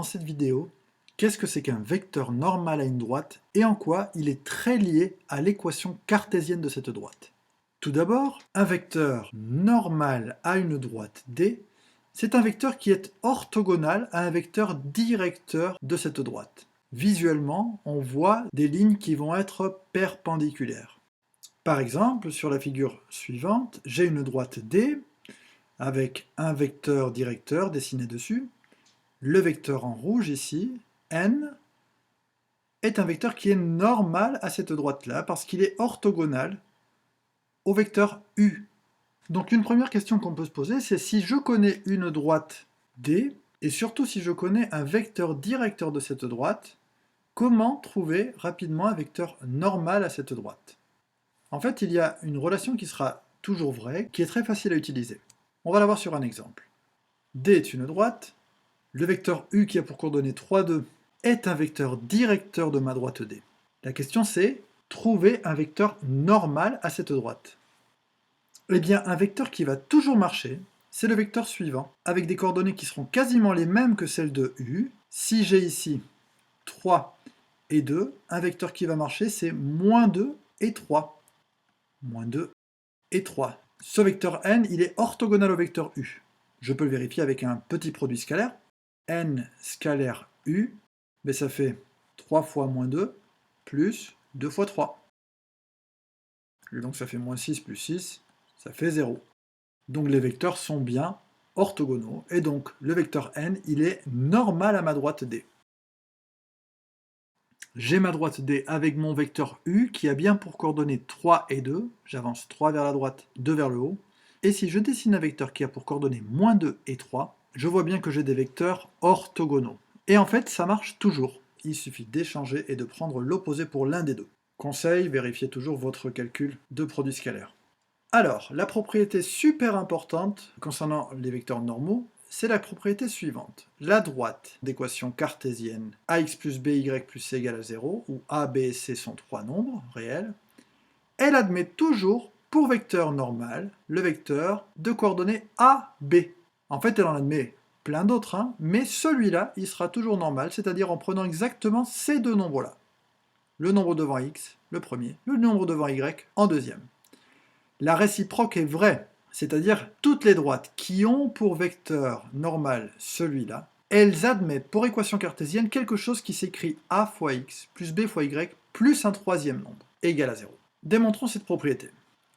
cette vidéo qu'est-ce que c'est qu'un vecteur normal à une droite et en quoi il est très lié à l'équation cartésienne de cette droite. Tout d'abord, un vecteur normal à une droite D, c'est un vecteur qui est orthogonal à un vecteur directeur de cette droite. Visuellement, on voit des lignes qui vont être perpendiculaires. Par exemple, sur la figure suivante, j'ai une droite D avec un vecteur directeur dessiné dessus. Le vecteur en rouge ici, n, est un vecteur qui est normal à cette droite-là parce qu'il est orthogonal au vecteur u. Donc une première question qu'on peut se poser, c'est si je connais une droite D, et surtout si je connais un vecteur directeur de cette droite, comment trouver rapidement un vecteur normal à cette droite? En fait, il y a une relation qui sera toujours vraie, qui est très facile à utiliser. On va la voir sur un exemple. D est une droite, le vecteur u qui a pour coordonnée 3, 2 est un vecteur directeur de ma droite D. La question c'est, trouver un vecteur normal à cette droite. Eh bien, un vecteur qui va toujours marcher, c'est le vecteur suivant, avec des coordonnées qui seront quasiment les mêmes que celles de u. Si j'ai ici 3 et 2, un vecteur qui va marcher, c'est moins 2 et 3. Moins 2 et 3. Ce vecteur n, il est orthogonal au vecteur u. Je peux le vérifier avec un petit produit scalaire. N scalaire u, mais ça fait 3 fois moins 2, plus 2 fois 3. Et donc ça fait moins 6 plus 6, ça fait 0. Donc les vecteurs sont bien orthogonaux, et donc le vecteur n, il est normal à ma droite D. J'ai ma droite D avec mon vecteur u qui a bien pour coordonnées 3 et 2, j'avance 3 vers la droite, 2 vers le haut, et si je dessine un vecteur qui a pour coordonnées moins 2 et 3, je vois bien que j'ai des vecteurs orthogonaux. Et en fait, ça marche toujours. Il suffit d'échanger et de prendre l'opposé pour l'un des deux. Conseil, vérifiez toujours votre calcul de produit scalaire. Alors, la propriété super importante concernant les vecteurs normaux, c'est la propriété suivante. La droite d'équation cartésienne ax plus by plus c égale à 0, où a, b et c sont trois nombres réels, elle admet toujours pour vecteur normal le vecteur de coordonnées a, b. En fait, elle en admet plein d'autres, hein, mais celui-là, il sera toujours normal, c'est-à-dire en prenant exactement ces deux nombres-là. Le nombre devant x, le premier, le nombre devant y en deuxième. La réciproque est vraie, c'est-à-dire toutes les droites qui ont pour vecteur normal celui-là, elles admettent pour équation cartésienne quelque chose qui s'écrit a fois x plus b fois y plus un troisième nombre, égal à 0. Démontrons cette propriété.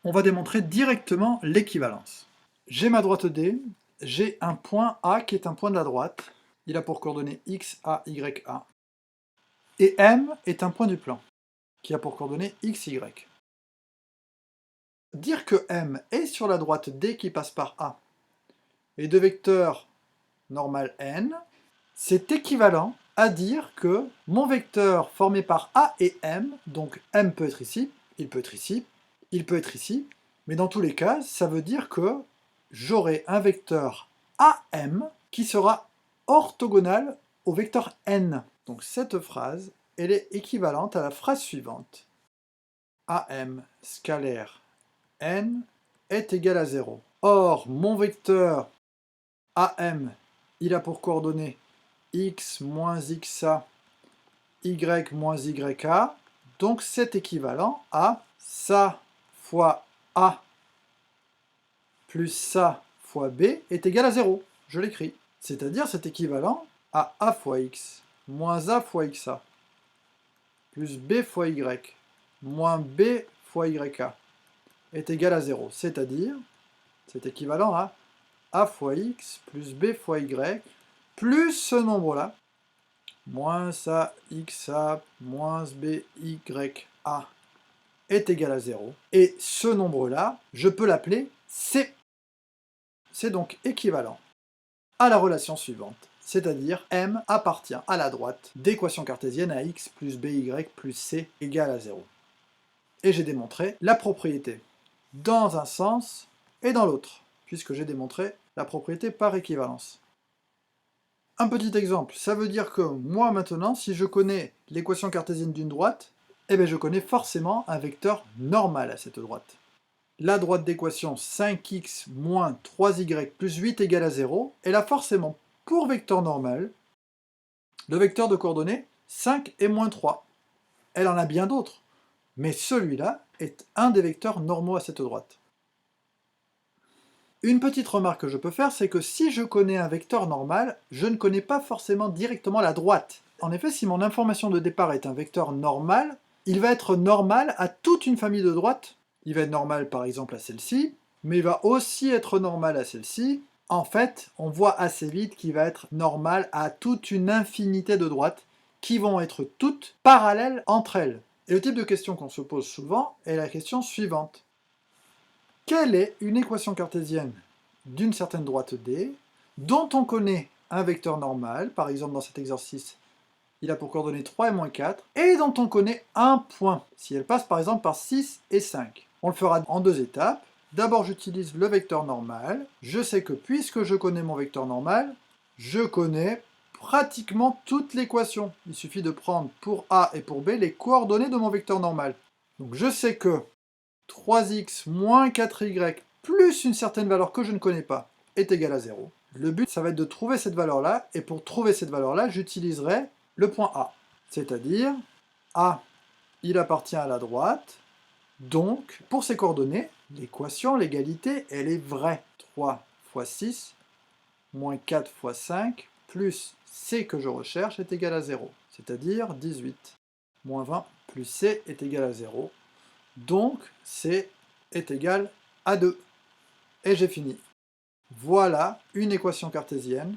On va démontrer directement l'équivalence. J'ai ma droite D, j'ai un point A qui est un point de la droite, il a pour coordonnées x, a, y, a, et M est un point du plan, qui a pour coordonnées x, y. Dire que M est sur la droite D qui passe par A et de vecteur normal n, c'est équivalent à dire que mon vecteur formé par A et M, donc M peut être ici, il peut être ici, il peut être ici, mais dans tous les cas, ça veut dire que j'aurai un vecteur AM qui sera orthogonal au vecteur n. Donc cette phrase, elle est équivalente à la phrase suivante. AM scalaire n est égal à 0. Or, mon vecteur AM, il a pour coordonnées x moins xa, y moins ya, donc c'est équivalent à ça fois a plus ça fois b est égal à 0. Je l'écris. C'est-à-dire c'est équivalent à a fois x moins a fois xa plus b fois y moins b fois ya est égal à 0. C'est-à-dire, c'est équivalent à a fois x plus b fois y plus ce nombre-là, moins a xa moins b y a est égal à 0. Et ce nombre-là, je peux l'appeler c. C'est donc équivalent à la relation suivante, c'est-à-dire m appartient à la droite d'équation cartésienne à x plus by plus c égale à 0. Et j'ai démontré la propriété dans un sens et dans l'autre, puisque j'ai démontré la propriété par équivalence. Un petit exemple, ça veut dire que moi maintenant, si je connais l'équation cartésienne d'une droite, eh bien je connais forcément un vecteur normal à cette droite. La droite d'équation 5x moins 3y plus 8 égale à 0, elle a forcément pour vecteur normal le vecteur de coordonnées 5 et moins 3. Elle en a bien d'autres, mais celui-là est un des vecteurs normaux à cette droite. Une petite remarque que je peux faire, c'est que si je connais un vecteur normal, je ne connais pas forcément directement la droite. En effet, si mon information de départ est un vecteur normal, il va être normal à toute une famille de droites. Il va être normal par exemple à celle-ci, mais il va aussi être normal à celle-ci. En fait, on voit assez vite qu'il va être normal à toute une infinité de droites qui vont être toutes parallèles entre elles. Et le type de question qu'on se pose souvent est la question suivante. Quelle est une équation cartésienne d'une certaine droite D, dont on connaît un vecteur normal, par exemple dans cet exercice, il a pour coordonnées 3 et moins 4, et dont on connaît un point, si elle passe par exemple par 6 et 5. On le fera en deux étapes. D'abord, j'utilise le vecteur normal. Je sais que puisque je connais mon vecteur normal, je connais pratiquement toute l'équation. Il suffit de prendre pour A et pour B les coordonnées de mon vecteur normal. Donc je sais que 3x moins 4y plus une certaine valeur que je ne connais pas est égal à 0. Le but, ça va être de trouver cette valeur-là, et pour trouver cette valeur-là, j'utiliserai le point A. C'est-à-dire, A, il appartient à la droite, donc, pour ces coordonnées, l'équation, l'égalité, elle est vraie. 3 fois 6, moins 4 fois 5, plus C que je recherche est égal à 0, c'est-à-dire 18. Moins 20 plus C est égal à 0. Donc, C est égal à 2. Et j'ai fini. Voilà une équation cartésienne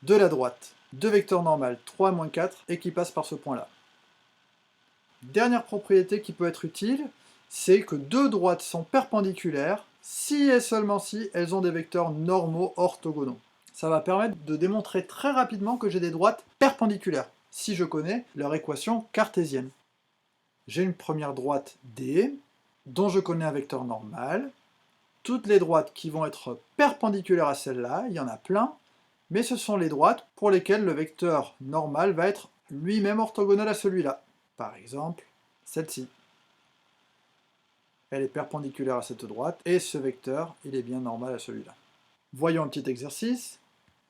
de la droite. Deux vecteurs normaux, 3 moins 4, et qui passe par ce point-là. Dernière propriété qui peut être utile, c'est que deux droites sont perpendiculaires si et seulement si elles ont des vecteurs normaux orthogonaux. Ça va permettre de démontrer très rapidement que j'ai des droites perpendiculaires, si je connais leur équation cartésienne. J'ai une première droite D, dont je connais un vecteur normal. Toutes les droites qui vont être perpendiculaires à celle-là, il y en a plein, mais ce sont les droites pour lesquelles le vecteur normal va être lui-même orthogonal à celui-là. Par exemple, celle-ci. Elle est perpendiculaire à cette droite, et ce vecteur, il est bien normal à celui-là. Voyons un petit exercice.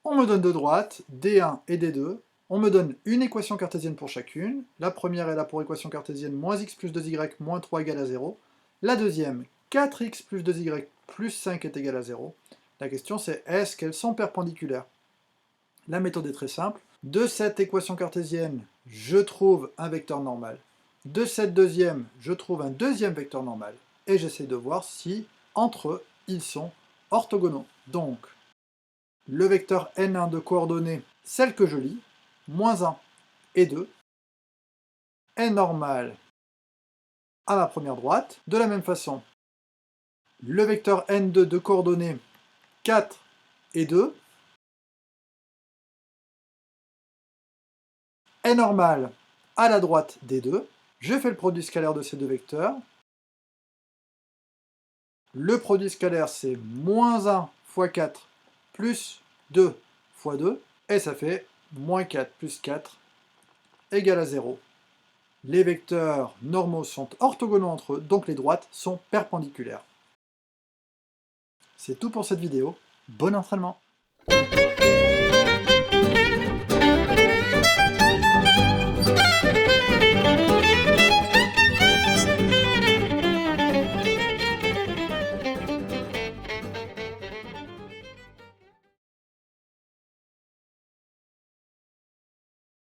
On me donne deux droites, D1 et D2. On me donne une équation cartésienne pour chacune. La première est là pour équation cartésienne moins x plus 2y moins 3 égale à 0. La deuxième, 4x plus 2y plus 5 est égal à 0. La question c'est, est-ce qu'elles sont perpendiculaires? La méthode est très simple. De cette équation cartésienne, je trouve un vecteur normal. De cette deuxième, je trouve un deuxième vecteur normal. Et j'essaie de voir si, entre eux, ils sont orthogonaux. Donc, le vecteur n1 de coordonnées, celle que je lis, moins 1 et 2, est normal à ma première droite. De la même façon, le vecteur n2 de coordonnées 4 et 2 est normal à la droite des deux. Je fais le produit scalaire de ces deux vecteurs. Le produit scalaire, c'est moins 1 fois 4 plus 2 fois 2, et ça fait moins 4 plus 4 égale à 0. Les vecteurs normaux sont orthogonaux entre eux, donc les droites sont perpendiculaires. C'est tout pour cette vidéo. Bon entraînement!